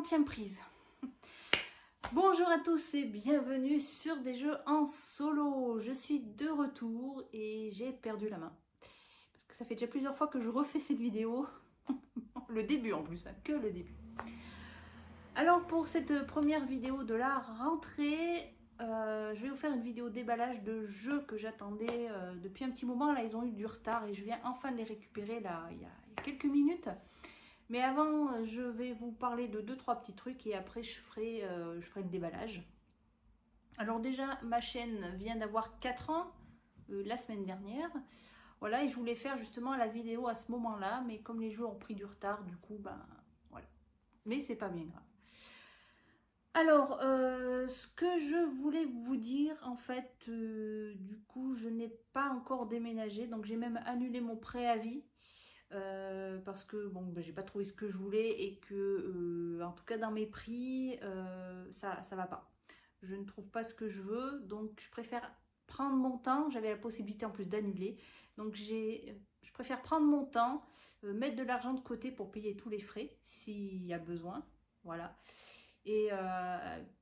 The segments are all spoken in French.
centième prise. Bonjour à tous et bienvenue sur des jeux en solo. Je suis de retour et j'ai perdu la main. Parce que ça fait déjà plusieurs fois que je refais cette vidéo. Le début en plus, hein, que le début. Alors pour cette première vidéo de la rentrée, je vais vous faire une vidéo déballage de jeux que j'attendais depuis un petit moment. Là ils ont eu du retard et je viens enfin de les récupérer là il y a quelques minutes. Mais avant, je vais vous parler de 2-3 petits trucs et après je ferai le déballage. Alors déjà, ma chaîne vient d'avoir 4 ans la semaine dernière. Voilà, et je voulais faire justement la vidéo à ce moment-là, mais comme les jeux ont pris du retard, du coup, ben voilà. Mais c'est pas bien grave. Alors, ce que je voulais vous dire, en fait, du coup, je n'ai pas encore déménagé, donc j'ai même annulé mon préavis. Parce que bon, ben, j'ai pas trouvé ce que je voulais et que en tout cas dans mes prix ça va pas, je ne trouve pas ce que je veux, donc je préfère prendre mon temps. J'avais la possibilité en plus d'annuler, donc je préfère prendre mon temps, mettre de l'argent de côté pour payer tous les frais s'il y a besoin, voilà. Et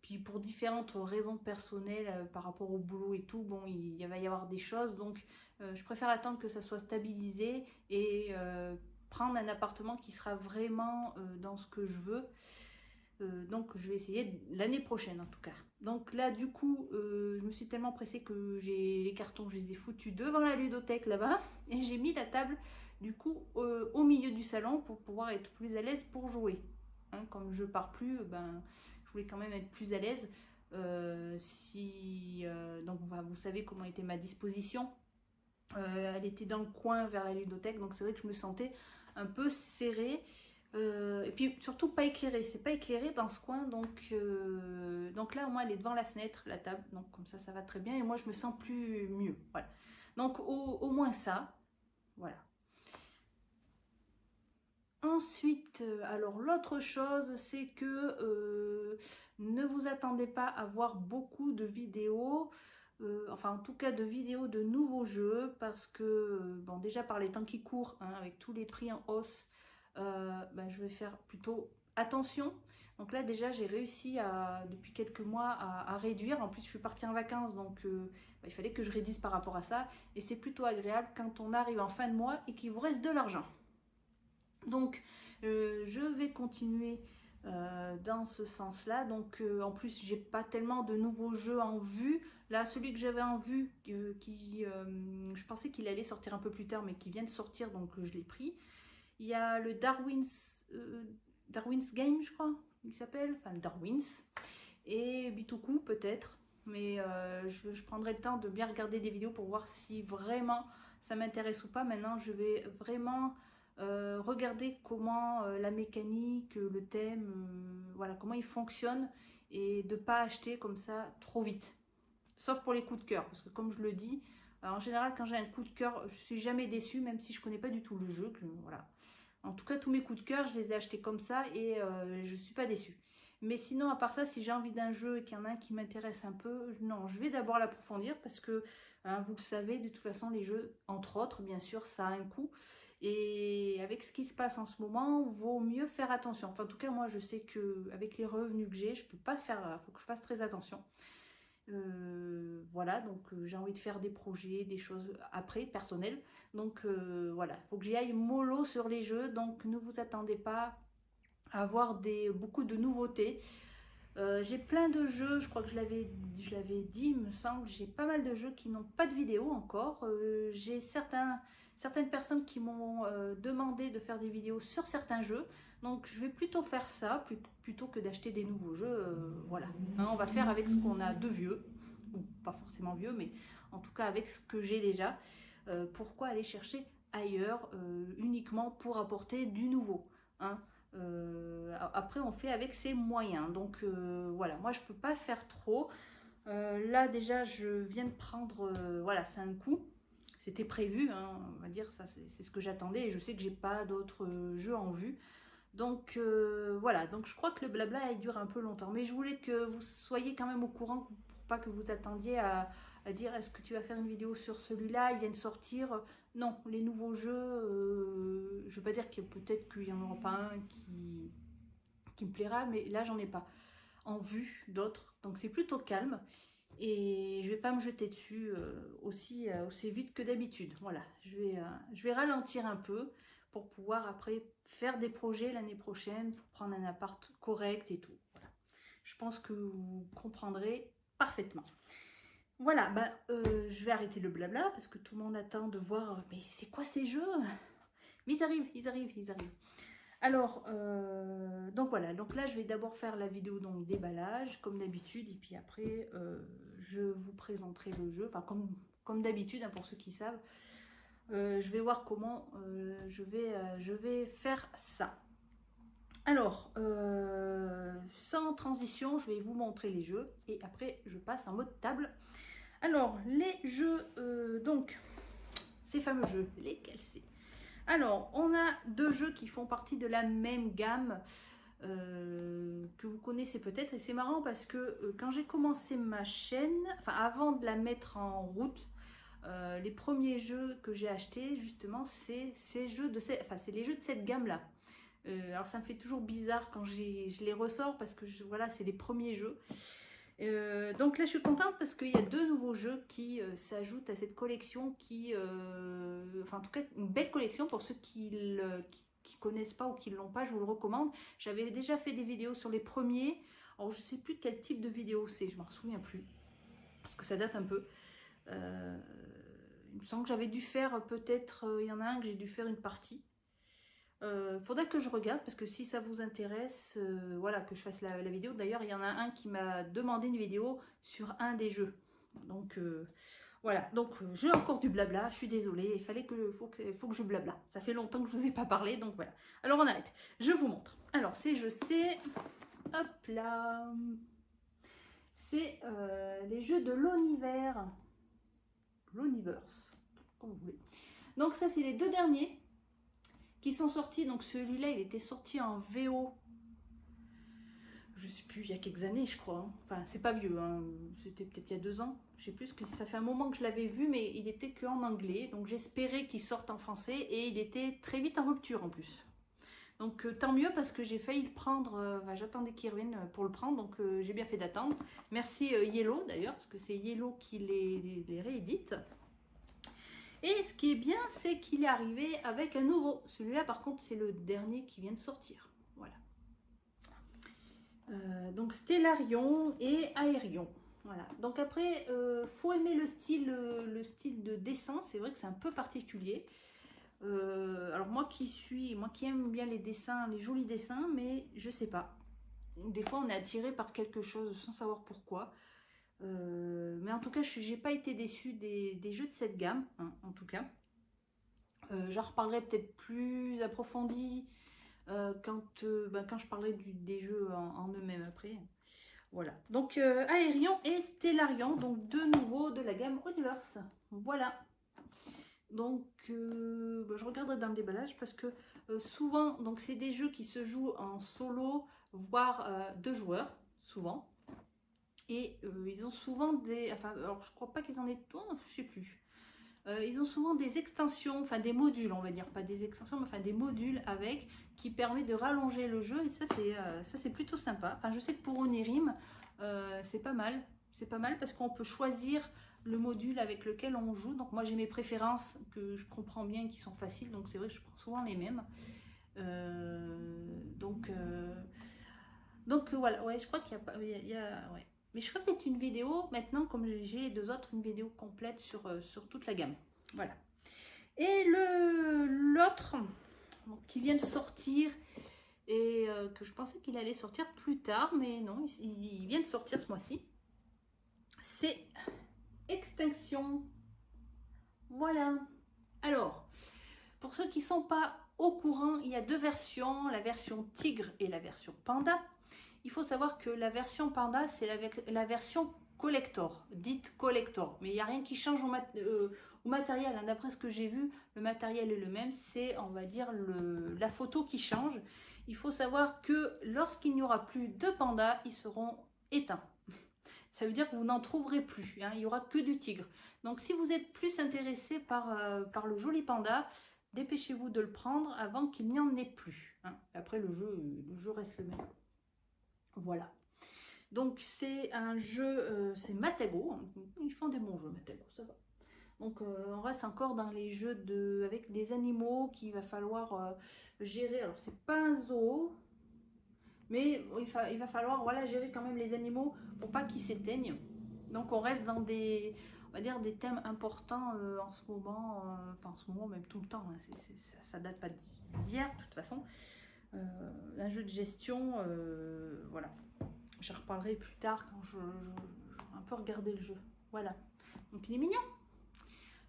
puis pour différentes raisons personnelles par rapport au boulot et tout, bon, il va y avoir des choses, donc je préfère attendre que ça soit stabilisé et prendre un appartement qui sera vraiment dans ce que je veux. Donc je vais essayer l'année prochaine en tout cas. Donc là du coup je me suis tellement pressée que j'ai les cartons, je les ai foutus devant la ludothèque là-bas et j'ai mis la table du coup au milieu du salon pour pouvoir être plus à l'aise pour jouer. Hein, comme je pars plus, ben, je voulais quand même être plus à l'aise. Donc vous savez comment était ma disposition. Elle était dans le coin vers la ludothèque, donc c'est vrai que je me sentais un peu serrée. Et puis surtout pas éclairée, c'est pas éclairé dans ce coin, donc là au moins elle est devant la fenêtre, la table, donc comme ça va très bien et moi je me sens plus mieux. Voilà. Donc au moins ça, voilà. Ensuite, alors l'autre chose, c'est que ne vous attendez pas à voir beaucoup de vidéos, enfin en tout cas de vidéos de nouveaux jeux, parce que, bon déjà par les temps qui courent, hein, avec tous les prix en hausse, ben, je vais faire plutôt attention. Donc là déjà j'ai réussi depuis quelques mois à réduire, en plus je suis partie en vacances, donc ben, il fallait que je réduise par rapport à ça, et c'est plutôt agréable quand on arrive en fin de mois et qu'il vous reste de l'argent. Donc je vais continuer dans ce sens là. Donc en plus j'ai pas tellement de nouveaux jeux en vue. Là celui que j'avais en vue je pensais qu'il allait sortir un peu plus tard mais qui vient de sortir, donc je l'ai pris. Il y a le Darwin's Game, je crois il s'appelle, enfin le Darwin's, et Bitoku peut-être, mais je prendrai le temps de bien regarder des vidéos pour voir si vraiment ça m'intéresse ou pas. Maintenant je vais vraiment regarder comment la mécanique, le thème, voilà, comment il fonctionne, et de pas acheter comme ça trop vite. Sauf pour les coups de cœur, parce que comme je le dis, en général quand j'ai un coup de cœur, je suis jamais déçue, même si je connais pas du tout le jeu. Voilà. En tout cas tous mes coups de cœur, je les ai achetés comme ça et je suis pas déçue. Mais sinon à part ça, si j'ai envie d'un jeu et qu'il y en a un qui m'intéresse un peu, non, je vais d'abord l'approfondir parce que hein, vous le savez, de toute façon les jeux, entre autres bien sûr, ça a un coût. Et avec ce qui se passe en ce moment, vaut mieux faire attention. Enfin, en tout cas, moi, je sais que avec les revenus que j'ai, je peux pas faire. Il faut que je fasse très attention. Voilà, donc j'ai envie de faire des projets, des choses après personnelles. Donc voilà, il faut que j'y aille mollo sur les jeux. Donc ne vous attendez pas à avoir beaucoup de nouveautés. J'ai plein de jeux, je crois que je l'avais dit, il me semble, j'ai pas mal de jeux qui n'ont pas de vidéo encore. J'ai certaines personnes qui m'ont demandé de faire des vidéos sur certains jeux, donc je vais plutôt faire ça plutôt que d'acheter des nouveaux jeux. Voilà, hein, on va faire avec ce qu'on a de vieux, ou pas forcément vieux, mais en tout cas avec ce que j'ai déjà. Pourquoi aller chercher ailleurs uniquement pour apporter du nouveau, hein? Après on fait avec ses moyens, donc voilà, moi je peux pas faire trop. Là déjà je viens de prendre, voilà, c'est un coup, c'était prévu, hein, on va dire, ça c'est ce que j'attendais, et je sais que j'ai pas d'autres jeux en vue, donc voilà, donc je crois que le blabla il dure un peu longtemps, mais je voulais que vous soyez quand même au courant pour pas que vous attendiez à dire est-ce que tu vas faire une vidéo sur celui-là, il vient de sortir. Non, les nouveaux jeux, je veux pas dire que peut-être qu'il y en aura pas un qui me plaira, mais là j'en ai pas en vue d'autres, donc c'est plutôt calme. Et je vais pas me jeter dessus aussi vite que d'habitude. Voilà, je vais ralentir un peu pour pouvoir après faire des projets l'année prochaine, pour prendre un appart correct et tout. Voilà. Je pense que vous comprendrez parfaitement. Voilà, bah, je vais arrêter le blabla parce que tout le monde attend de voir, mais c'est quoi ces jeux? Mais ils arrivent, ils arrivent, ils arrivent. Alors, donc voilà, donc là je vais d'abord faire la vidéo donc déballage comme d'habitude et puis après je vous présenterai le jeu, enfin comme d'habitude hein, pour ceux qui savent. Je vais voir comment je vais faire ça. Alors, sans transition, je vais vous montrer les jeux et après je passe en mode table. Alors, les jeux, donc, ces fameux jeux, lesquels c'est? Alors, on a deux jeux qui font partie de la même gamme que vous connaissez peut-être. Et c'est marrant parce que quand j'ai commencé ma chaîne, enfin avant de la mettre en route, les premiers jeux que j'ai achetés, justement, c'est les jeux de cette gamme-là. Alors ça me fait toujours bizarre quand je les ressors parce que voilà, c'est les premiers jeux. Donc là je suis contente parce qu'il y a deux nouveaux jeux qui s'ajoutent à cette collection enfin en tout cas une belle collection pour ceux qui connaissent pas ou qui ne l'ont pas, je vous le recommande. J'avais déjà fait des vidéos sur les premiers, alors je sais plus quel type de vidéo c'est, je m'en souviens plus parce que ça date un peu. Il me semble que j'avais dû faire peut-être, il y en a un que j'ai dû faire une partie. Faudrait que je regarde parce que si ça vous intéresse, voilà, que je fasse la vidéo. D'ailleurs, il y en a un qui m'a demandé une vidéo sur un des jeux. Donc voilà, donc j'ai encore du blabla, je suis désolée, faut que je blabla. Ça fait longtemps que je vous ai pas parlé, donc voilà. Alors on arrête, je vous montre. Alors ces jeux, c'est, hop là, c'est les jeux de l'univers, l'universe, comme vous voulez. Donc ça, c'est les deux derniers qui sont sortis. Donc celui-là, il était sorti en VO, je sais plus, il y a quelques années, je crois. Enfin, c'est pas vieux, hein. C'était peut-être il y a 2 ans. Je sais plus, parce que ça fait un moment que je l'avais vu, mais il était que en anglais. Donc j'espérais qu'il sorte en français et il était très vite en rupture en plus. Donc tant mieux parce que j'ai failli le prendre, j'attendais qu'il revienne pour le prendre, donc j'ai bien fait d'attendre. Merci Yellow d'ailleurs, parce que c'est Yellow qui les réédite. Et ce qui est bien, c'est qu'il est arrivé avec un nouveau. Celui-là, par contre, c'est le dernier qui vient de sortir. Voilà. Donc Stellarion et Aérion. Voilà. Donc après, faut aimer le style de dessin. C'est vrai que c'est un peu particulier. Alors moi qui aime bien les dessins, les jolis dessins, mais je sais pas. Des fois, on est attiré par quelque chose sans savoir pourquoi. Mais en tout cas, j'ai pas été déçue des jeux de cette gamme, hein, en tout cas. J'en reparlerai peut-être plus approfondi quand je parlerai des jeux en eux-mêmes après. Voilà. Donc Aérion et Stellarion, donc deux nouveaux de la gamme Universe. Voilà. Donc je regarderai dans le déballage parce que souvent, donc c'est des jeux qui se jouent en solo, voire 2 joueurs, souvent. Et ils ont souvent des... Enfin, alors je crois pas qu'ils en aient... Oh, je sais plus. Ils ont souvent des extensions, enfin des modules, on va dire, pas des extensions, mais enfin des modules avec, qui permet de rallonger le jeu, et ça c'est plutôt sympa. Enfin, je sais que pour Onirim, c'est pas mal parce qu'on peut choisir le module avec lequel on joue. Donc moi j'ai mes préférences que je comprends bien, qui sont faciles, donc c'est vrai que je prends souvent les mêmes. Donc voilà, ouais, je crois qu'il y a ouais. Mais je ferai peut-être une vidéo maintenant, comme j'ai les deux autres, une vidéo complète sur toute la gamme. Voilà. Et l'autre qui vient de sortir et que je pensais qu'il allait sortir plus tard, mais non, il vient de sortir ce mois-ci. C'est Extinction. Voilà. Alors, pour ceux qui ne sont pas au courant, il y a deux versions, la version tigre et la version panda. Il faut savoir que la version panda, c'est la version collector, dite collector. Mais il n'y a rien qui change au matériel. Hein. D'après ce que j'ai vu, le matériel est le même. C'est, on va dire, la photo qui change. Il faut savoir que lorsqu'il n'y aura plus de pandas, ils seront éteints. Ça veut dire que vous n'en trouverez plus. Hein. Il n'y aura que du tigre. Donc si vous êtes plus intéressé par le joli panda, dépêchez-vous de le prendre avant qu'il n'y en ait plus. Hein. Après, le jeu reste le même. Voilà. Donc c'est un jeu, c'est Matago. Ils font des bons jeux Matago, ça va. Donc on reste encore dans les jeux avec des animaux qu'il va falloir gérer. Alors c'est pas un zoo, mais il va falloir voilà, gérer quand même les animaux pour pas qu'ils s'éteignent. Donc on reste dans des, on va dire, des thèmes importants en ce moment, enfin en ce moment même tout le temps, hein, ça date pas d'hier de toute façon. Un jeu de gestion, voilà. Je reparlerai plus tard quand j'aurai un peu regardé le jeu. Voilà. Donc il est mignon.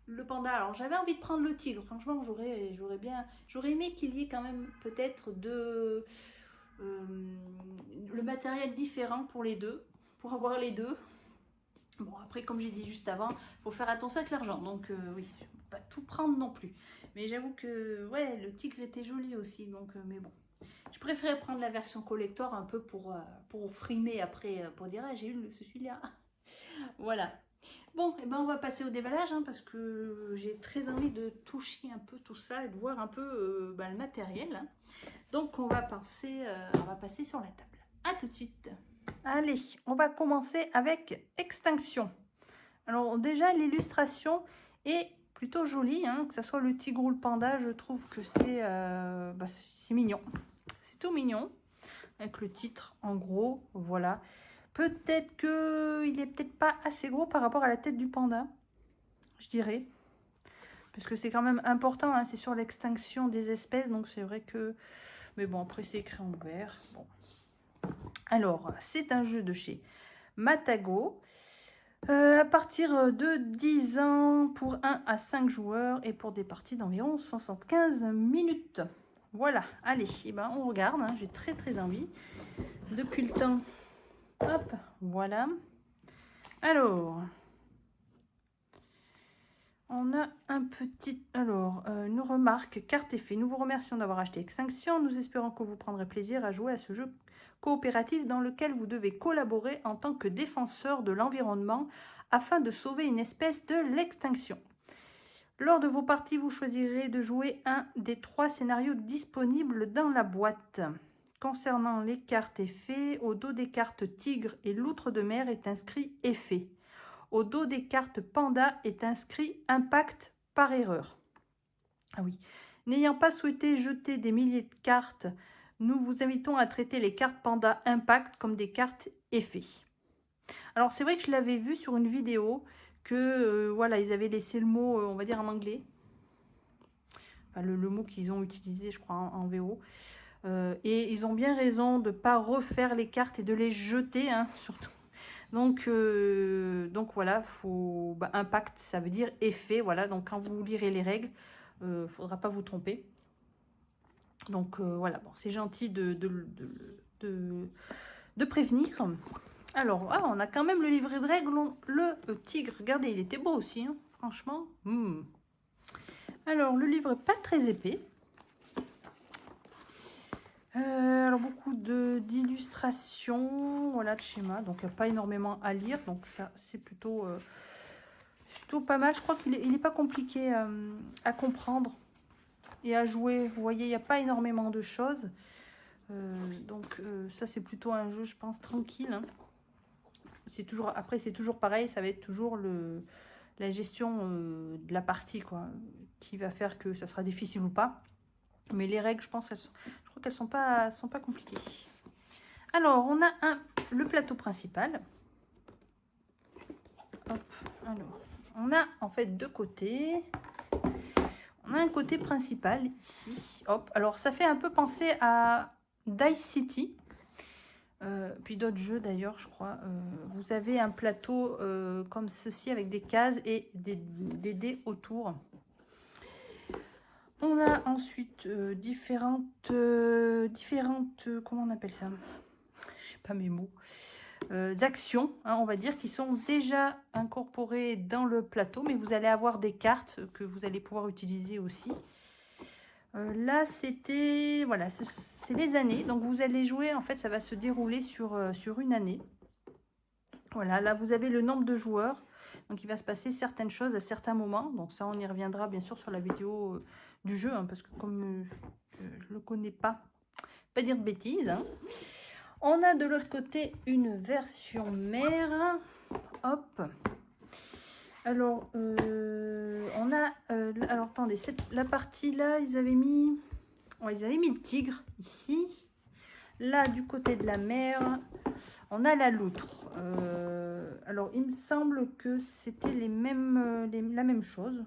Le panda, alors j'avais envie de prendre le tigre. Franchement, j'aurais aimé qu'il y ait quand même peut-être le matériel différent pour les deux, pour avoir les deux. Bon, après, comme j'ai dit juste avant, il faut faire attention avec l'argent. Donc oui, je ne peux pas tout prendre non plus. Mais j'avoue que ouais, le tigre était joli aussi. Donc, mais bon. Je préférais prendre la version collector un peu pour frimer après, pour dire ah, j'ai eu celui-là. Voilà. Bon, et ben on va passer au déballage hein, parce que j'ai très envie de toucher un peu tout ça et de voir un peu le matériel. Hein. Donc on va passer sur la table. À tout de suite. Allez, on va commencer avec Extinction. Alors déjà l'illustration est plutôt jolie, hein, que ce soit le tigre ou le panda, je trouve que c'est mignon. C'est tout mignon, avec le titre en gros, voilà. Peut-être qu'il est peut-être pas assez gros par rapport à la tête du panda, je dirais. Parce que c'est quand même important, hein, c'est sur l'extinction des espèces, donc c'est vrai que... Mais bon, après c'est écrit en vert. Bon. Alors, c'est un jeu de chez Matago. À partir de 10 ans pour 1 à 5 joueurs et pour des parties d'environ 75 minutes. Voilà, allez, eh ben, on regarde, hein, j'ai très envie. Depuis le temps, hop, voilà. Alors, on a un petit... Alors, une remarque, carte effet. Nous vous remercions d'avoir acheté Extinction. Nous espérons que vous prendrez plaisir à jouer à ce jeu coopératif dans lequel vous devez collaborer en tant que défenseur de l'environnement afin de sauver une espèce de l'extinction. Lors de vos parties, vous choisirez de jouer un des 3 scénarios disponibles dans la boîte. Concernant les cartes effets, au dos des cartes tigre et loutre de mer est inscrit effet. Au dos des cartes panda est inscrit impact par erreur. Ah oui. N'ayant pas souhaité jeter des milliers de cartes, nous vous invitons à traiter les cartes panda impact comme des cartes effets. Alors c'est vrai que je l'avais vu sur une vidéo que voilà, ils avaient laissé le mot, on va dire en anglais. Enfin, le mot qu'ils ont utilisé, je crois, en VO. Et ils ont bien raison de ne pas refaire les cartes et de les jeter, hein, surtout. Donc voilà, impact, ça veut dire effet. Voilà, donc quand vous lirez les règles, il ne faudra pas vous tromper. Donc voilà, bon, c'est gentil de prévenir. Alors, on a quand même le livret de règles, le tigre. Regardez, il était beau aussi, hein, franchement. Alors, le livre n'est pas très épais. Alors, beaucoup d'illustrations, voilà, de schémas. Donc, il n'y a pas énormément à lire. Donc, ça, c'est plutôt pas mal. Je crois qu'il n'est pas compliqué à comprendre et à jouer. Vous voyez, il n'y a pas énormément de choses. Ça, c'est plutôt un jeu, je pense, tranquille. Hein. Après, c'est toujours pareil. Ça va être toujours la gestion de la partie, quoi, qui va faire que ça sera difficile ou pas. Mais les règles, je crois qu'elles sont pas compliquées. Alors, on a le plateau principal. Hop, alors, on a en fait 2 côtés. On a un côté principal ici. Hop, alors ça fait un peu penser à Dice City. Puis d'autres jeux d'ailleurs, je crois. Vous avez un plateau comme ceci avec des cases et des dés autour. On a ensuite différentes, comment on appelle ça? Je sais pas mes mots. Actions, hein, on va dire, qui sont déjà incorporées dans le plateau, mais vous allez avoir des cartes que vous allez pouvoir utiliser aussi. Là, c'était, voilà, c'est les années. Donc, vous allez jouer, en fait, ça va se dérouler sur une année. Voilà, là, vous avez le nombre de joueurs. Donc, il va se passer certaines choses à certains moments. Donc, ça, on y reviendra, bien sûr, sur la vidéo du jeu, hein, parce que comme je ne le connais pas dire de bêtises. Hein. On a de l'autre côté une version mère. Hop. Alors, on a... alors, attendez, la partie là, ils avaient mis... Ouais, ils avaient mis le tigre, ici. Là, du côté de la mer, on a la loutre. Alors, il me semble que c'était la même chose.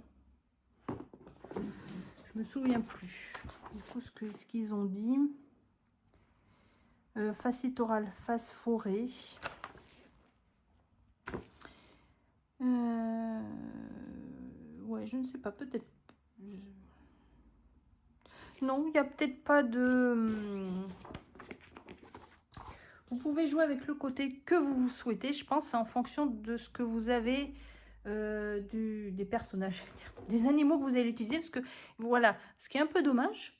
Je me souviens plus. Du coup, ce qu'ils ont dit. Face littorale, face forêt. Ouais, je ne sais pas, peut-être. Non, il n'y a peut-être pas de... Vous pouvez jouer avec le côté que vous souhaitez. Je pense c'est en fonction de ce que vous avez, des personnages, des animaux que vous allez utiliser. Parce que, voilà, ce qui est un peu dommage,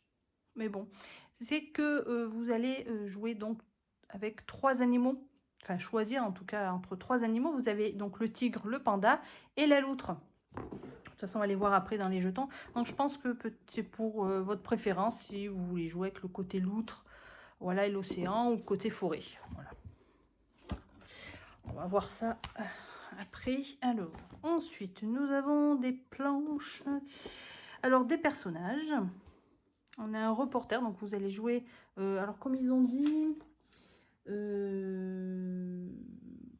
mais bon, c'est que vous allez jouer donc avec 3 animaux. Enfin, choisir en tout cas entre 3 animaux. Vous avez donc le tigre, le panda et la loutre. De toute façon, on va les voir après dans les jetons. Donc, je pense que c'est pour votre préférence si vous voulez jouer avec le côté loutre, voilà, et l'océan, ou le côté forêt. Voilà. On va voir ça après. Alors, ensuite, nous avons des planches. Alors, des personnages. On a un reporter, donc vous allez jouer... alors, comme ils ont dit...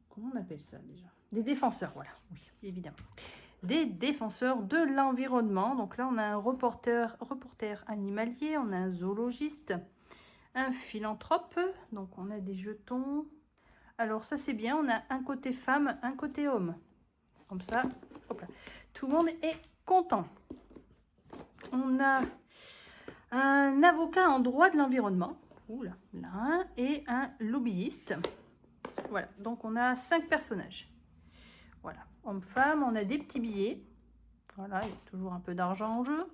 comment on appelle ça déjà? Des défenseurs, voilà. Oui, évidemment. Des défenseurs de l'environnement. Donc là, on a un reporter animalier, on a un zoologiste, un philanthrope. Donc, on a des jetons. Alors, ça, c'est bien. On a un côté femme, un côté homme. Comme ça, hop là. Tout le monde est content. On a un avocat en droit de l'environnement. Oula, là, et un lobbyiste. Voilà, donc on a 5 personnages. Voilà, homme-femme, on a des petits billets. Voilà, il y a toujours un peu d'argent en jeu.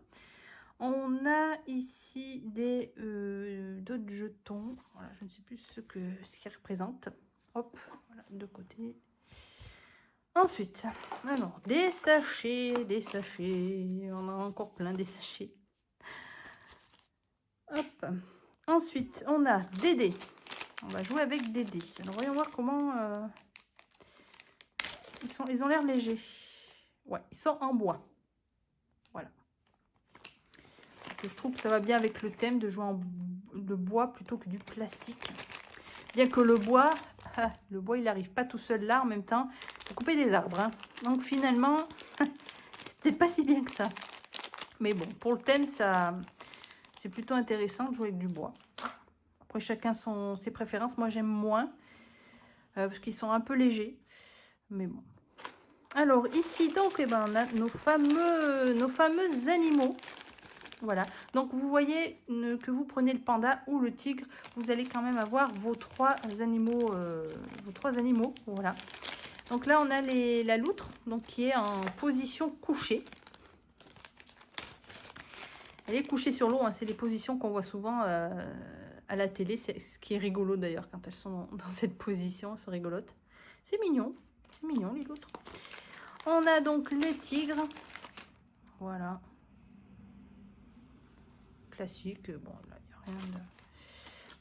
On a ici d'autres jetons. Voilà, je ne sais plus ce qu'ils représentent. Hop, voilà, de côté. Ensuite, alors, des sachets. On a encore plein des sachets. Hop. Ensuite, on a des dés. On va jouer avec des dés. Alors, voyons voir comment... Ils ont l'air légers. Ouais, ils sont en bois. Voilà. Je trouve que ça va bien avec le thème de jouer de bois plutôt que du plastique. Bien que le bois, il n'arrive pas tout seul là en même temps. Il faut couper des arbres. Hein. Donc finalement, c'est pas si bien que ça. Mais bon, pour le thème, c'est plutôt intéressant de jouer avec du bois. Après, chacun ses préférences. Moi, j'aime moins parce qu'ils sont un peu légers. Mais bon. Alors ici, donc, eh ben, on a nos fameux animaux. Voilà, donc vous voyez que vous prenez le panda ou le tigre, vous allez quand même avoir vos trois animaux, voilà. Donc là on a la loutre, donc qui est en position couchée. Elle est couchée sur l'eau, hein, c'est les positions qu'on voit souvent à la télé, c'est ce qui est rigolo d'ailleurs quand elles sont dans cette position, c'est rigolote. C'est mignon les loutres. On a donc les tigres, voilà. Classique, bon là il n'y a rien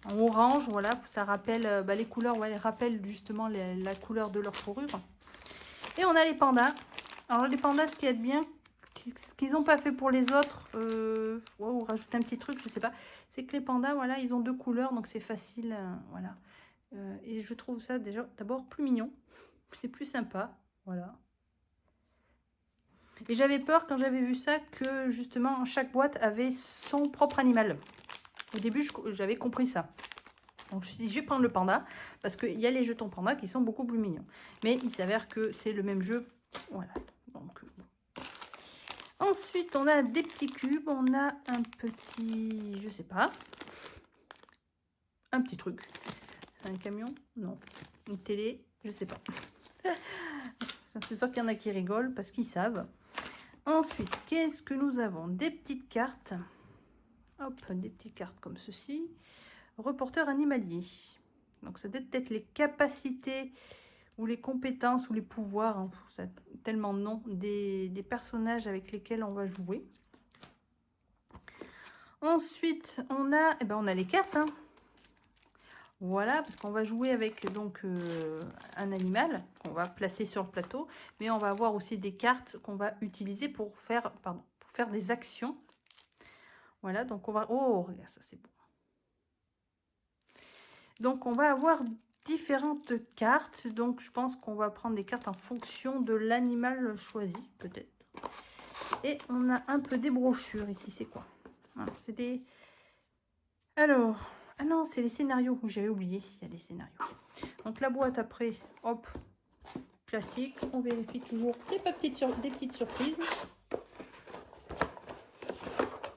de... En orange, voilà, ça rappelle les couleurs, ouais, rappellent justement la couleur de leur fourrure. Et on a les pandas. Alors les pandas, ce qu'il y a de bien, ce qu'ils n'ont pas fait pour les autres, ou rajouter un petit truc, je sais pas, c'est que les pandas, voilà, ils ont 2 couleurs, donc c'est facile, voilà. Et je trouve ça déjà d'abord plus mignon, c'est plus sympa, voilà. Et j'avais peur quand j'avais vu ça que justement chaque boîte avait son propre animal. Au début, j'avais compris ça. Donc je me suis dit, je vais prendre le panda parce qu'il y a les jetons panda qui sont beaucoup plus mignons. Mais il s'avère que c'est le même jeu. Voilà. Donc, bon. Ensuite, on a des petits cubes. On a un petit, je sais pas, un petit truc. C'est un camion? Non. Une télé? Je sais pas. C'est sûr qu'il y en a qui rigolent parce qu'ils savent. Ensuite, qu'est-ce que nous avons? Des petites cartes. Hop, des petites cartes comme ceci. Reporter animalier. Donc, ça doit être les capacités ou les compétences ou les pouvoirs, hein, ça a tellement de noms, des personnages avec lesquels on va jouer. Ensuite, on a les cartes. Hein. Voilà, parce qu'on va jouer avec donc un animal qu'on va placer sur le plateau, mais on va avoir aussi des cartes qu'on va utiliser pour faire, pardon, pour faire des actions. Voilà, donc on va... Oh, regarde, ça c'est beau. Donc on va avoir différentes cartes, donc je pense qu'on va prendre des cartes en fonction de l'animal choisi, peut-être. Et on a un peu des brochures ici, c'est quoi? C'est des... Alors, ah non, c'est les scénarios, j'avais oublié, il y a des scénarios. Donc la boîte après, hop, classique, on vérifie toujours des petites surprises.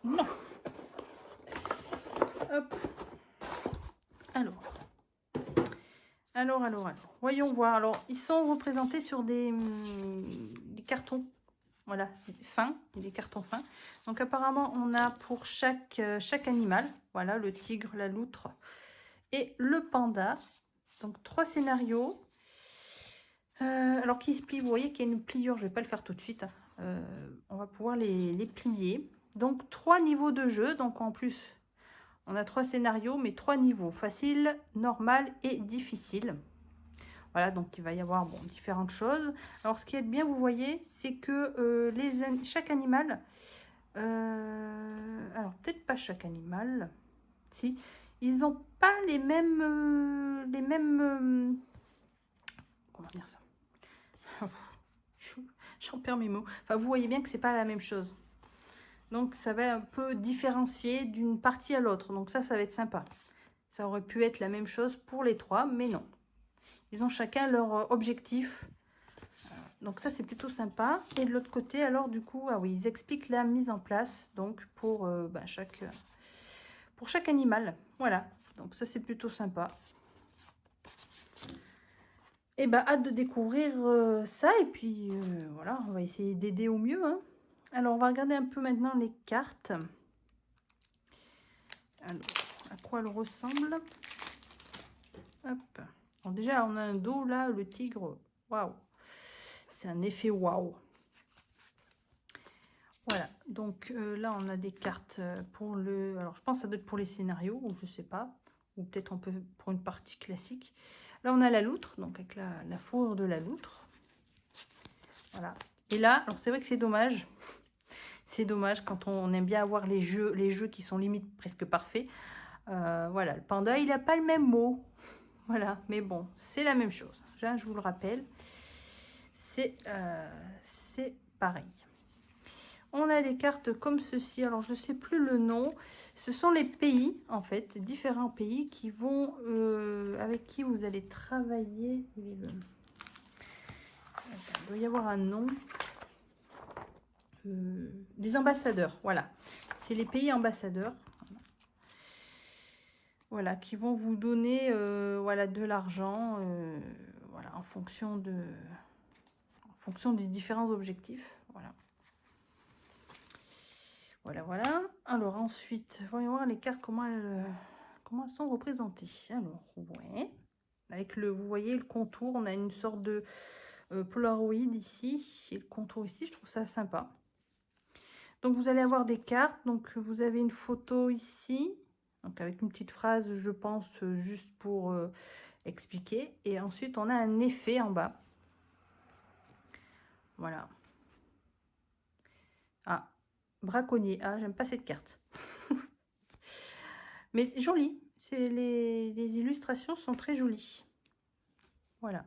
Non. Hop. Alors, voyons voir. Alors, ils sont représentés sur des cartons, voilà, fins, des cartons fins. Donc apparemment, on a pour chaque animal, voilà, le tigre, la loutre et le panda. Donc 3 scénarios. Alors qui se plient, vous voyez qu'il y a une pliure, je ne vais pas le faire tout de suite. On va pouvoir les plier. Donc 3 niveaux de jeu, donc en plus on a 3 scénarios, mais 3 niveaux, facile, normal et difficile. Voilà, donc il va y avoir bon, différentes choses. Alors ce qui est bien, vous voyez, c'est que chaque animal, alors peut-être pas chaque animal, si, ils n'ont pas les mêmes, comment dire ça? J'en perds mes mots. Enfin, vous voyez bien que c'est pas la même chose. Donc, ça va un peu différencier d'une partie à l'autre. Donc, ça va être sympa. Ça aurait pu être la même chose pour les 3, mais non. Ils ont chacun leur objectif. Donc, ça, c'est plutôt sympa. Et de l'autre côté, alors, du coup, ah oui, ils expliquent la mise en place. Donc, pour chaque animal. Voilà. Donc, ça, c'est plutôt sympa. Et bah, hâte de découvrir ça. Et puis, voilà, on va essayer d'aider au mieux. Hein. Alors, on va regarder un peu maintenant les cartes. Alors, à quoi elles ressemblent? Hop. Alors, déjà, on a un dos là, le tigre. Waouh! C'est un effet waouh! Voilà. Donc, là, on a des cartes pour le... Alors, je pense que ça doit être pour les scénarios, ou je sais pas. Ou peut-être un peu pour une partie classique. Là, on a la loutre, donc avec la fourrure de la loutre. Voilà. Et là, alors c'est vrai que c'est dommage. C'est dommage quand on aime bien avoir les jeux qui sont limite presque parfaits. Voilà, le panda, il n'a pas le même mot. Voilà, mais bon, c'est la même chose. Je vous le rappelle. C'est pareil. On a des cartes comme ceci. Alors, je ne sais plus le nom. Ce sont les pays, en fait, différents pays qui vont, avec qui vous allez travailler. Il doit y avoir un nom. Des ambassadeurs, voilà. C'est les pays ambassadeurs. Voilà, qui vont vous donner voilà, de l'argent voilà, en fonction des différents objectifs. Voilà. Voilà. Alors ensuite, voyons voir les cartes, comment elles sont représentées. Alors, ouais. Avec vous voyez le contour, on a une sorte de Polaroid ici, et le contour ici, je trouve ça sympa. Donc, vous allez avoir des cartes. Donc, vous avez une photo ici. Donc, avec une petite phrase, je pense, juste pour expliquer. Et ensuite, on a un effet en bas. Voilà. Ah, braconnier. Ah, j'aime pas cette carte. Mais jolie. Les illustrations sont très jolies. Voilà.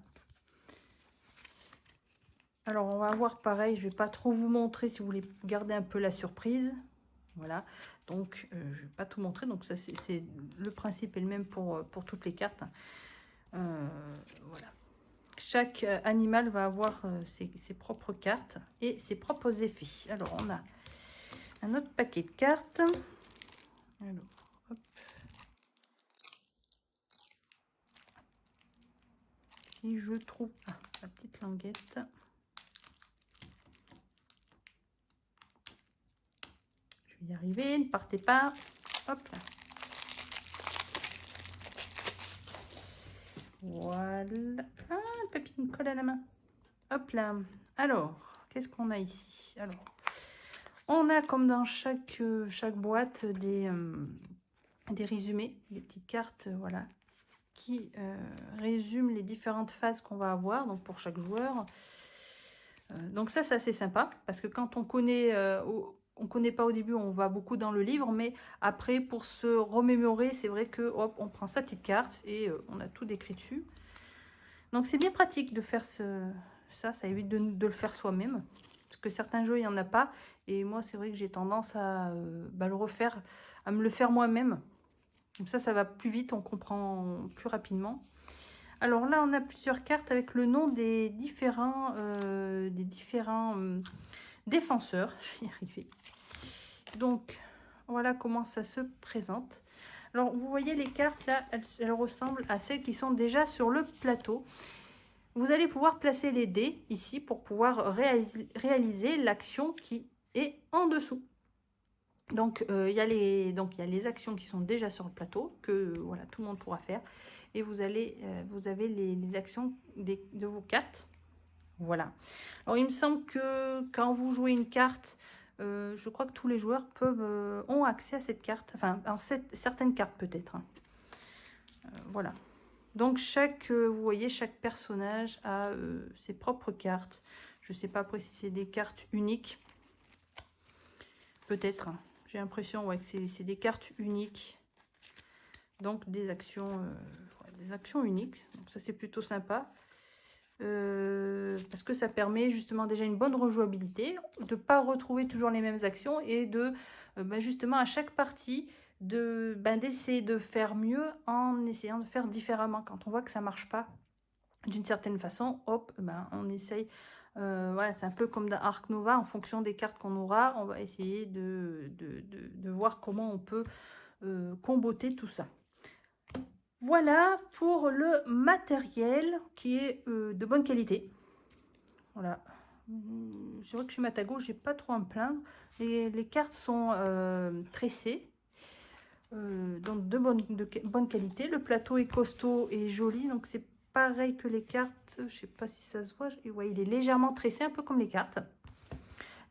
Alors, on va voir pareil. Je vais pas trop vous montrer si vous voulez garder un peu la surprise. Voilà. Donc, je ne vais pas tout montrer. Donc, ça, c'est le principe est le même pour toutes les cartes. Voilà. Chaque animal va avoir ses propres cartes et ses propres effets. Alors, on a un autre paquet de cartes. Alors, hop. Si je trouve la petite languette. Je vais y arriver, ne partez pas. Hop là. Voilà. Ah, le papier me colle à la main. Hop là. Alors, qu'est-ce qu'on a ici? Alors, on a comme dans chaque boîte des résumés, des petites cartes, voilà, qui résume les différentes phases qu'on va avoir, donc pour chaque joueur. Donc ça, c'est assez sympa, parce que quand on connaît pas au début, on va beaucoup dans le livre, mais après, pour se remémorer, c'est vrai que hop, on prend sa petite carte et on a tout décrit dessus. Donc c'est bien pratique de faire ça évite de le faire soi-même, parce que certains jeux, il n'y en a pas, et moi, c'est vrai que j'ai tendance à le refaire, à me le faire moi-même. Comme ça va plus vite, on comprend plus rapidement. Alors là, on a plusieurs cartes avec le nom des différents défenseurs. Je vais y arriver. Donc, voilà comment ça se présente. Alors, vous voyez les cartes, là, elles ressemblent à celles qui sont déjà sur le plateau. Vous allez pouvoir placer les dés ici pour pouvoir réaliser l'action qui est en dessous. Donc, il y a les actions qui sont déjà sur le plateau, que voilà, tout le monde pourra faire. Et vous avez les actions de vos cartes. Voilà. Alors, il me semble que quand vous jouez une carte, je crois que tous les joueurs ont accès à cette carte. Enfin, certaines cartes peut-être. Hein. Voilà. Donc, vous voyez, chaque personnage a ses propres cartes. Je ne sais pas après si c'est des cartes uniques. Peut-être. Hein. J'ai l'impression ouais, que c'est des cartes uniques. Donc, des actions uniques. Donc, ça, c'est plutôt sympa. Parce que ça permet justement déjà une bonne rejouabilité, de ne pas retrouver toujours les mêmes actions et de justement à chaque partie d'essayer de faire mieux en essayant de faire différemment. Quand on voit que ça ne marche pas d'une certaine façon, hop, on essaye. Voilà, c'est un peu comme dans Ark Nova, en fonction des cartes qu'on aura, on va essayer de voir comment on peut comboter tout ça. Voilà pour le matériel qui est de bonne qualité. Voilà. C'est vrai que chez Matago, j'ai pas trop à me plaindre. Les cartes sont tressées, donc de bonne qualité. Le plateau est costaud et joli, donc c'est pareil que les cartes. Je sais pas si ça se voit. Ouais, il est légèrement tressé, un peu comme les cartes.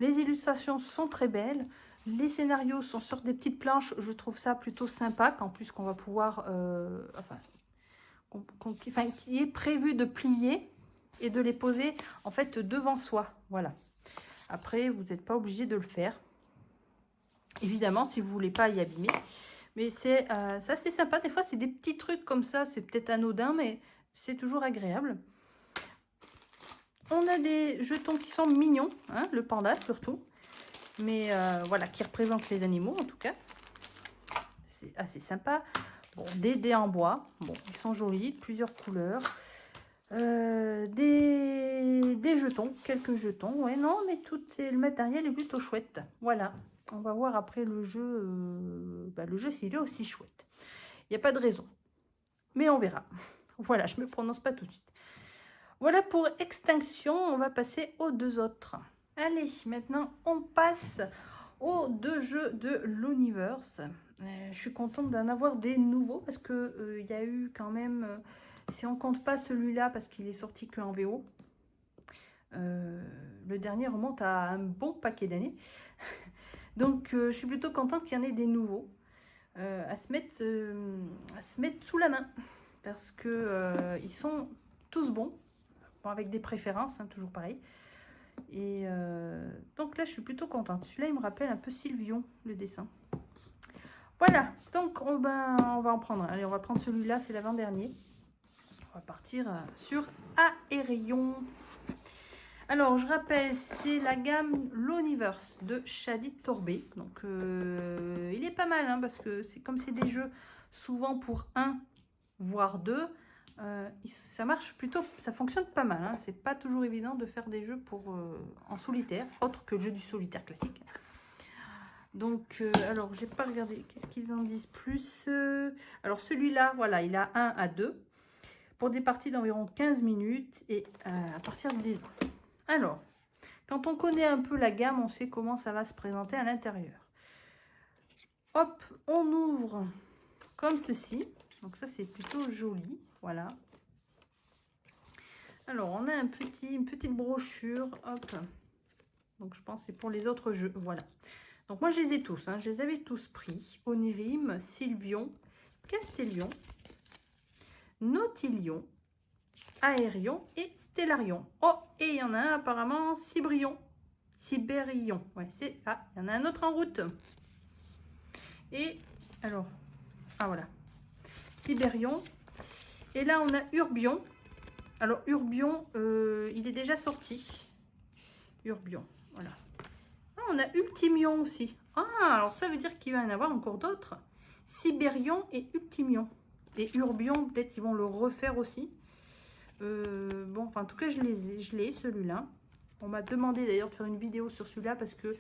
Les illustrations sont très belles. Les scénarios sont sur des petites planches. Je trouve ça plutôt sympa, qu'en plus qu'on va pouvoir... qui est prévu de plier et de les poser en fait devant soi. Voilà. Après, vous n'êtes pas obligé de le faire. Évidemment, si vous voulez pas y abîmer. Mais c'est assez sympa. Des fois, c'est des petits trucs comme ça. C'est peut-être anodin, mais c'est toujours agréable. On a des jetons qui sont mignons, hein, le panda surtout. Mais voilà, qui représentent les animaux en tout cas. C'est assez sympa. Bon, des dés en bois. Bon, ils sont jolis, plusieurs couleurs. Des jetons, quelques jetons. Ouais, non, mais le matériel est plutôt chouette. Voilà. On va voir après le jeu. Le jeu, s'il est aussi chouette. Il n'y a pas de raison. Mais on verra. Voilà, je ne me prononce pas tout de suite. Voilà pour Extinction. On va passer aux deux autres. Allez, maintenant, on passe aux deux jeux de l'Universe. Je suis contente d'en avoir des nouveaux parce que y a eu quand même... si on compte pas celui-là parce qu'il est sorti que en VO, le dernier remonte à un bon paquet d'années. Donc, je suis plutôt contente qu'il y en ait des nouveaux à se mettre sous la main. Parce que ils sont tous bons. Bon, avec des préférences, hein, toujours pareil. Et donc là, je suis plutôt contente. Celui-là, il me rappelle un peu Sylvion, le dessin. Voilà, donc on va en prendre un. Allez, on va prendre celui-là, c'est l'avant-dernier. On va partir sur Aérion. Alors, je rappelle, c'est la gamme L'Universe de Shadi Torbé. Donc, il est pas mal, hein, parce que c'est comme c'est des jeux souvent pour 1, voire 2. Ça marche plutôt, ça fonctionne pas mal. Hein. C'est pas toujours évident de faire des jeux en solitaire, autre que le jeu du solitaire classique. Donc, alors, j'ai pas regardé. Qu'est-ce qu'ils en disent plus? Alors, celui-là, voilà, il a 1 à 2 pour des parties d'environ 15 minutes et à partir de 10 ans. Alors, quand on connaît un peu la gamme, on sait comment ça va se présenter à l'intérieur. Hop, on ouvre comme ceci. Donc, ça, c'est plutôt joli. Voilà. Alors, on a une petite brochure. Hop. Donc, je pense que c'est pour les autres jeux. Voilà. Donc, moi, je les ai tous. Hein. Je les avais tous pris. Onirim, Sylvion, Castellion, Nautilion, Aérion et Stellarion. Oh, et il y en a un apparemment Cybrillon. Sibérion. Ouais, c'est... Ah, il y en a un autre en route. Et alors, ah voilà. Sibérion. Et là, on a Urbion. Alors, Urbion, il est déjà sorti. Urbion, voilà. Ah, on a Ultimion aussi. Ah, alors ça veut dire qu'il va y en avoir encore d'autres. Sibérion et Ultimion. Et Urbion, peut-être qu'ils vont le refaire aussi. Bon, enfin, en tout cas, je l'ai celui-là. On m'a demandé d'ailleurs de faire une vidéo sur celui-là parce que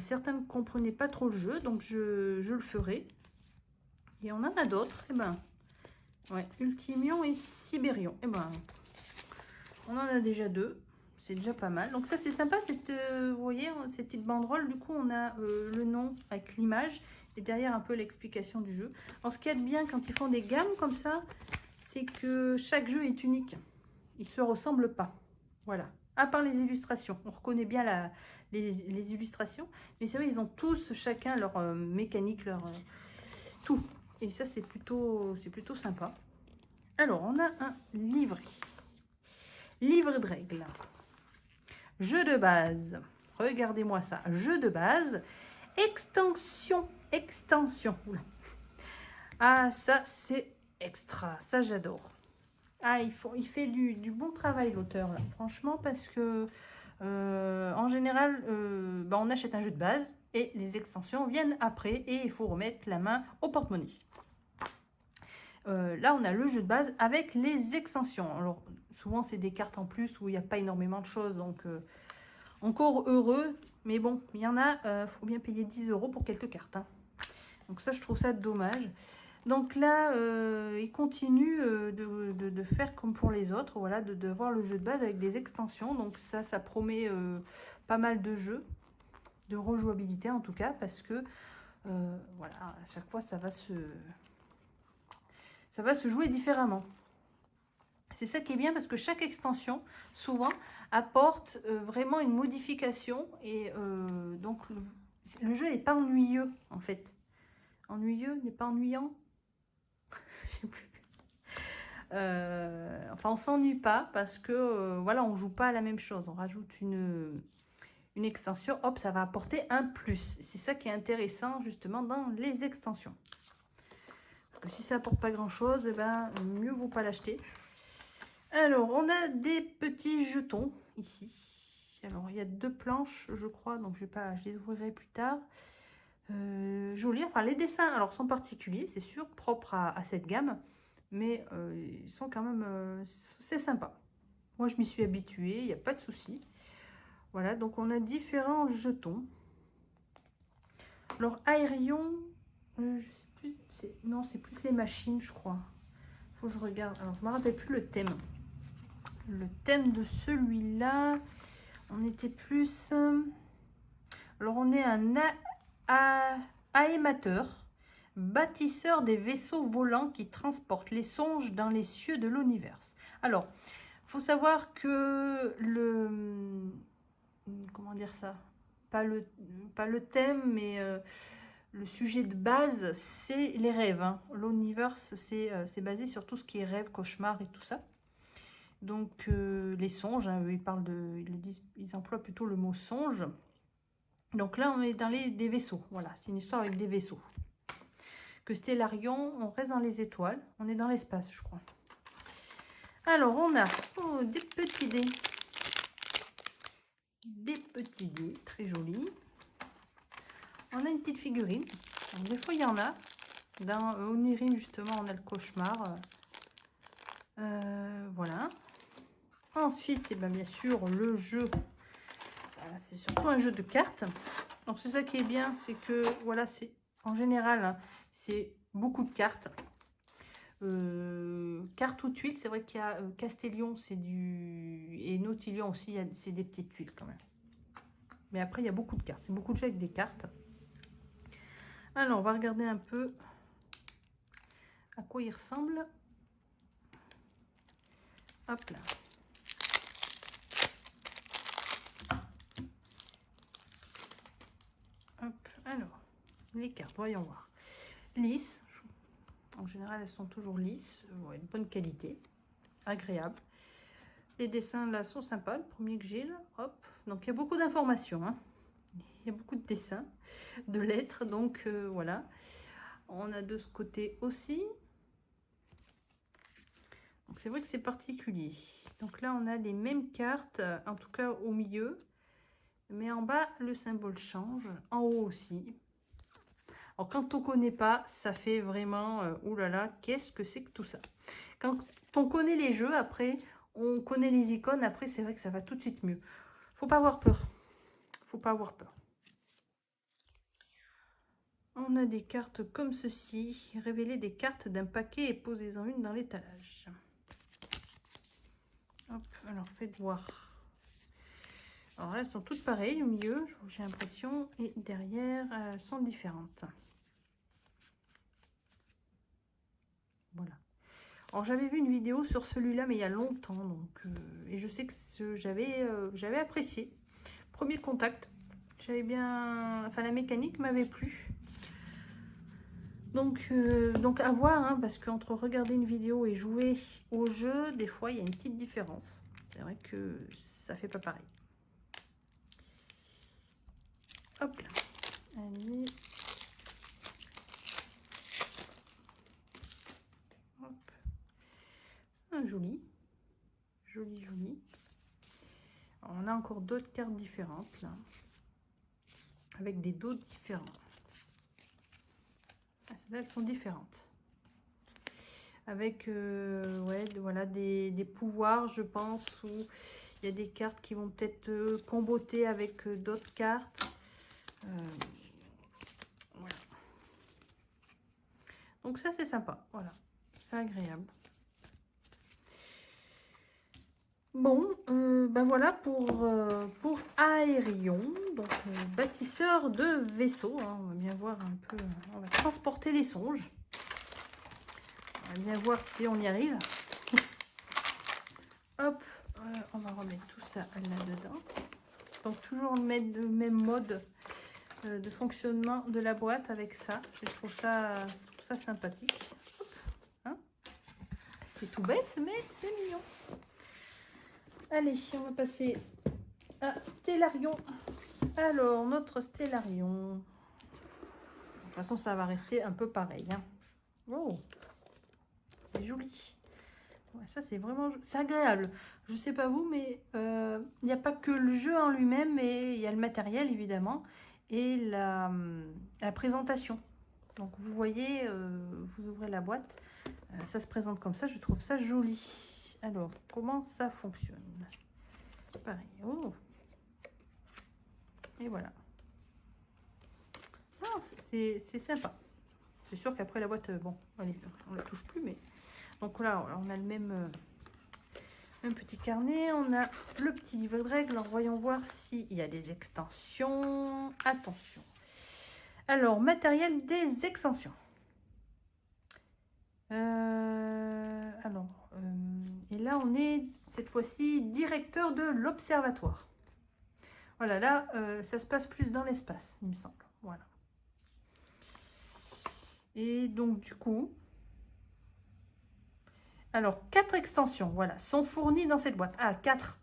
certains ne comprenaient pas trop le jeu. Donc, je le ferai. Et on en a d'autres. Eh ben, ouais, Ultimion et Sibérion. Eh ben, on en a déjà deux. C'est déjà pas mal. Donc ça, c'est sympa. Vous voyez, cette petite banderole. Du coup, on a le nom avec l'image. Et derrière, un peu l'explication du jeu. Alors, ce qu'il y a de bien quand ils font des gammes comme ça, c'est que chaque jeu est unique. Ils ne se ressemblent pas. Voilà. À part les illustrations. On reconnaît bien les illustrations. Mais c'est vrai, ils ont tous, chacun, leur mécanique, leur tout. Et ça, c'est plutôt sympa. Alors, on a un livret. Livre de règles. Jeu de base. Regardez-moi ça. Jeu de base. Extension. Oula. Ah, ça, c'est extra. Ça, j'adore. Ah, il fait du bon travail, l'auteur, là. Franchement, parce que, en général, on achète un jeu de base et les extensions viennent après et il faut remettre la main au porte-monnaie. Là, on a le jeu de base avec les extensions. Alors, souvent, c'est des cartes en plus où il n'y a pas énormément de choses. Donc, encore heureux. Mais bon, il y en a, il faut bien payer 10 € pour quelques cartes. Hein. Donc ça, je trouve ça dommage. Donc là, il continue de faire comme pour les autres. Voilà, de voir le jeu de base avec des extensions. Donc ça promet pas mal de jeux. De rejouabilité en tout cas. Parce que, voilà, à chaque fois, ça va se jouer différemment. C'est ça qui est bien parce que chaque extension, souvent, apporte vraiment une modification. Et donc, le jeu n'est pas ennuyeux, en fait. Ennuyeux n'est pas ennuyant. Je sais plus. Enfin, on s'ennuie pas parce que, voilà, on joue pas à la même chose. On rajoute une extension, hop, ça va apporter un plus. C'est ça qui est intéressant, justement, dans les extensions. Si ça apporte pas grand chose, eh ben, mieux vaut pas l'acheter. Alors, on a des petits jetons ici. Alors, il y a 2 planches, je crois, donc je les ouvrirai plus tard. Jolis, enfin les dessins alors sont particuliers, c'est sûr, propres à cette gamme, mais ils sont quand même, c'est sympa. Moi, je m'y suis habituée, il n'y a pas de souci. Voilà, donc on a différents jetons. Alors, Aérion, je sais plus, non, c'est plus les machines, je crois. Faut que je regarde. Alors, je me rappelle plus le thème. Le thème de celui-là, on était plus... alors, on est un aémateur, bâtisseur des vaisseaux volants qui transportent les songes dans les cieux de l'univers. Alors, il faut savoir que comment dire ça, pas le thème, mais le sujet de base, c'est les rêves. Hein. L'univers, c'est basé sur tout ce qui est rêve, cauchemar et tout ça. Donc, les songes, hein, ils emploient plutôt le mot songe. Donc là, on est dans des vaisseaux. Voilà, c'est une histoire avec des vaisseaux. Que Stellarion, on reste dans les étoiles. On est dans l'espace, je crois. Alors, on a des petits dés. Des petits dés, très jolis. On a une petite figurine. Alors, des fois, il y en a. Dans Onirim, justement, on a le cauchemar. Voilà. Ensuite, bien sûr, le jeu. C'est surtout un jeu de cartes. Donc, c'est ça qui est bien, c'est que, voilà, c'est en général, hein, c'est beaucoup de cartes. Cartes ou tuiles, c'est vrai qu'il y a Castellion, c'est et Nautilion aussi, c'est des petites tuiles quand même. Mais après, il y a beaucoup de cartes. C'est beaucoup de jeux avec des cartes. Alors, on va regarder un peu à quoi il ressemble. Hop là. Hop, alors, les cartes, voyons voir. Lisse. En général, elles sont toujours lisses, ouais, de bonne qualité, agréable. Les dessins là sont sympas, le premier que j'ai là, hop. Donc il y a beaucoup d'informations, hein. Il y a beaucoup de dessins, de lettres, donc voilà. On a de ce côté aussi. Donc c'est vrai que c'est particulier. Donc là on a les mêmes cartes, en tout cas au milieu. Mais en bas, le symbole change. En haut aussi. Alors, quand on ne connaît pas, ça fait vraiment... oulala, qu'est-ce que c'est que tout ça? Quand on connaît les jeux, après, on connaît les icônes, après, c'est vrai que ça va tout de suite mieux. Faut pas avoir peur. Faut pas avoir peur. On a des cartes comme ceci. Révéler des cartes d'un paquet et posez-en une dans l'étalage. Hop, alors faites voir. Alors là, elles sont toutes pareilles au milieu, j'ai l'impression, et derrière, elles sont différentes. Voilà. Alors j'avais vu une vidéo sur celui-là, mais il y a longtemps, donc et je sais que j'avais apprécié. Premier contact, j'avais bien, enfin la mécanique m'avait plu. Donc à voir, hein, parce qu'entre regarder une vidéo et jouer au jeu, des fois il y a une petite différence. C'est vrai que ça fait pas pareil. Hop là. Allez. Hop. Un joli. Joli, joli. Alors, on a encore d'autres cartes différentes là. Avec des dos différents. Ah, celles-là, elles sont différentes. Avec ouais, voilà, des pouvoirs, je pense, où il y a des cartes qui vont peut-être comboter avec d'autres cartes. Voilà. Donc ça, c'est sympa. Voilà, c'est agréable. Bon, ben voilà pour Aérion, donc bâtisseur de vaisseaux. Hein, on va bien voir un peu, on va transporter les songes. On va bien voir si on y arrive. Hop, on va remettre tout ça là-dedans. Donc toujours le même mode de fonctionnement de la boîte avec ça. Je trouve ça sympathique. Hein, c'est tout bête, mais c'est mignon. Allez, on va passer à Stellarion. Alors, notre Stellarion. De toute façon, ça va rester un peu pareil. Hein. Oh, c'est joli. Ouais, ça, c'est vraiment... C'est agréable. Je sais pas vous, mais il n'y a pas que le jeu en lui-même, mais il y a le matériel, évidemment, et la présentation. Donc, vous voyez, vous ouvrez la boîte. Ça se présente comme ça. Je trouve ça joli. Alors, comment ça fonctionne? Pareil. Oh. Et voilà. Ah, c'est sympa. C'est sûr qu'après la boîte, bon, allez, on la touche plus, mais... Donc là, on a le même petit carnet. On a le petit livre de règles. Alors, voyons voir s'il y a des extensions. Attention. Alors, matériel des extensions. Et là, on est cette fois-ci directeur de l'observatoire. Voilà, là, ça se passe plus dans l'espace, il me semble. Voilà. Et donc, du coup... Alors, 4 extensions, voilà, sont fournies dans cette boîte. Ah, 4.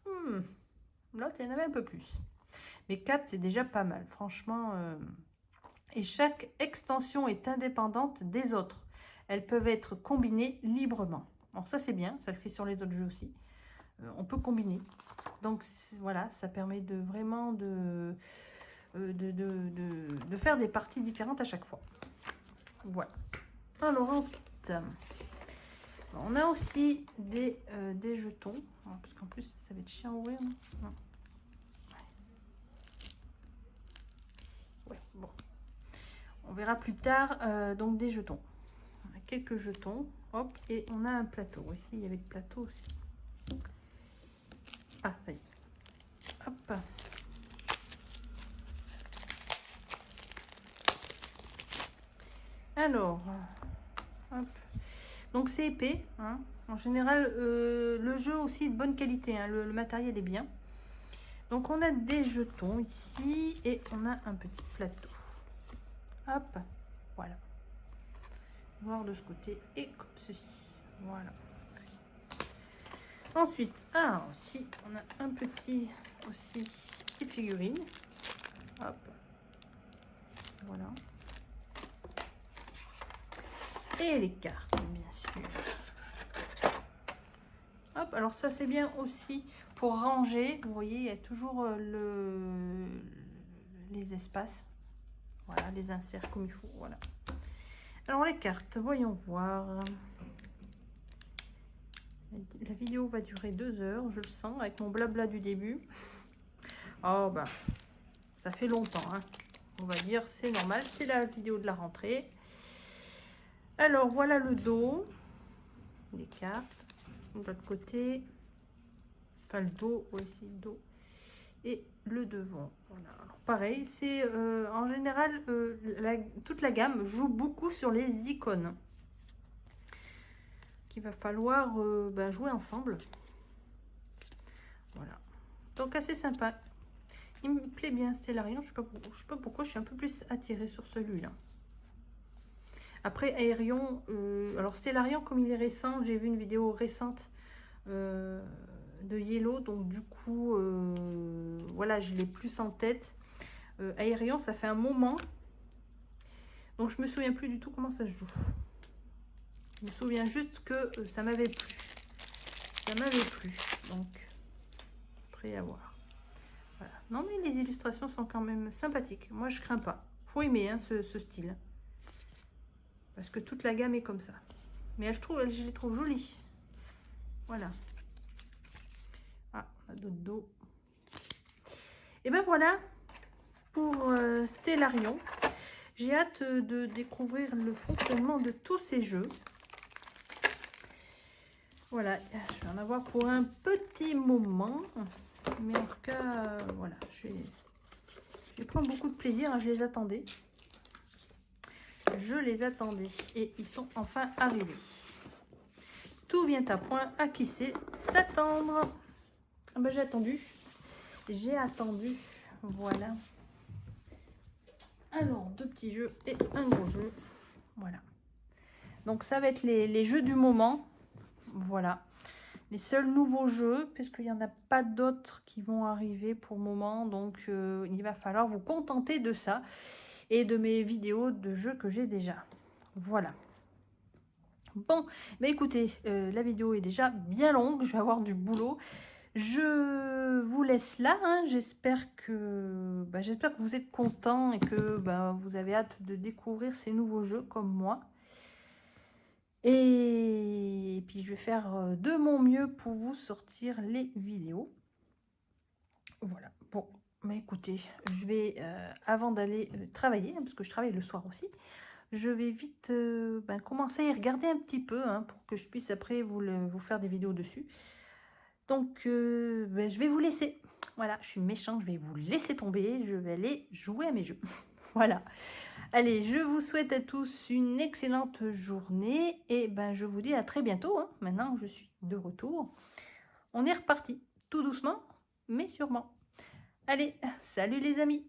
Là, il y en avait un peu plus. Mais 4, c'est déjà pas mal, franchement. Et chaque extension est indépendante des autres. Elles peuvent être combinées librement. Alors ça, c'est bien, ça le fait sur les autres jeux aussi. On peut combiner. Donc, voilà, ça permet de vraiment de faire des parties différentes à chaque fois. Voilà. Alors, ensuite... On a aussi des jetons, parce qu'en plus ça va être chiant à ouvrir. Ouais, bon. On verra plus tard, donc des jetons. On a quelques jetons, hop, et on a un plateau. Ici, il y avait le plateau aussi. Ah, ça y est. Hop. Alors, hop. Donc c'est épais, hein. En général, le jeu aussi est de bonne qualité, hein. Le matériel est bien. Donc on a des jetons ici et on a un petit plateau. Hop, voilà. voir de ce côté et comme ceci. Voilà. Ensuite, aussi, on a un petit, petite figurine. Hop. Voilà. Et les cartes, bien sûr. Hop, alors ça c'est bien aussi pour ranger. Vous voyez, il y a toujours les espaces. Voilà, les inserts comme il faut. Voilà. Alors les cartes, voyons voir. La vidéo va durer 2 heures, je le sens, avec mon blabla du début. Oh bah, ça fait longtemps, hein. On va dire, c'est normal, c'est la vidéo de la rentrée. Alors voilà le dos, les cartes, de l'autre côté, enfin le dos, aussi le dos, et le devant. Voilà. Alors pareil, c'est en général, toute la gamme joue beaucoup sur les icônes. Il va falloir jouer ensemble. Voilà, donc assez sympa. Il me plaît bien Stellarion, je sais pas pourquoi je suis un peu plus attirée sur celui-là. Après Aérion, alors Stellarion comme il est récent, j'ai vu une vidéo récente de Yellow, donc du coup voilà, je l'ai plus en tête. Aérion, ça fait un moment, donc je me souviens plus du tout comment ça se joue. Je me souviens juste que ça m'avait plu. Ça m'avait plu. Donc, après à voir. Voilà. Non, mais les illustrations sont quand même sympathiques. Moi, je crains pas. Faut aimer hein, ce style. Parce que toute la gamme est comme ça. Mais je les trouve jolies. Voilà. Ah, on a d'autres dos. Et ben voilà pour Stellarion. J'ai hâte de découvrir le fonctionnement de tous ces jeux. Voilà, je vais en avoir pour un petit moment, mais en tout cas, voilà, je vais prendre beaucoup de plaisir, hein, je les attendais et ils sont enfin arrivés. Tout vient à point, à qui sait s'attendre. Ah ben, j'ai attendu, voilà. Alors, 2 petits jeux et un gros jeu, voilà. Donc ça va être les jeux du moment. Voilà, les seuls nouveaux jeux, puisqu'il n'y en a pas d'autres qui vont arriver pour le moment. Donc, il va falloir vous contenter de ça et de mes vidéos de jeux que j'ai déjà. Voilà. Bon, mais écoutez, la vidéo est déjà bien longue. Je vais avoir du boulot. Je vous laisse là. Hein. J'espère que vous êtes contents et que vous avez hâte de découvrir ces nouveaux jeux comme moi. Et puis je vais faire de mon mieux pour vous sortir les vidéos. Voilà. Bon, mais écoutez, je vais avant d'aller travailler, hein, parce que je travaille le soir aussi, je vais vite commencer à y regarder un petit peu, hein, pour que je puisse après vous faire des vidéos dessus. Donc je vais vous laisser. Voilà, je suis méchante, je vais vous laisser tomber. Je vais aller jouer à mes jeux. Voilà. Allez, je vous souhaite à tous une excellente journée et je vous dis à très bientôt. Hein. Maintenant, je suis de retour. On est reparti, tout doucement, mais sûrement. Allez, salut les amis!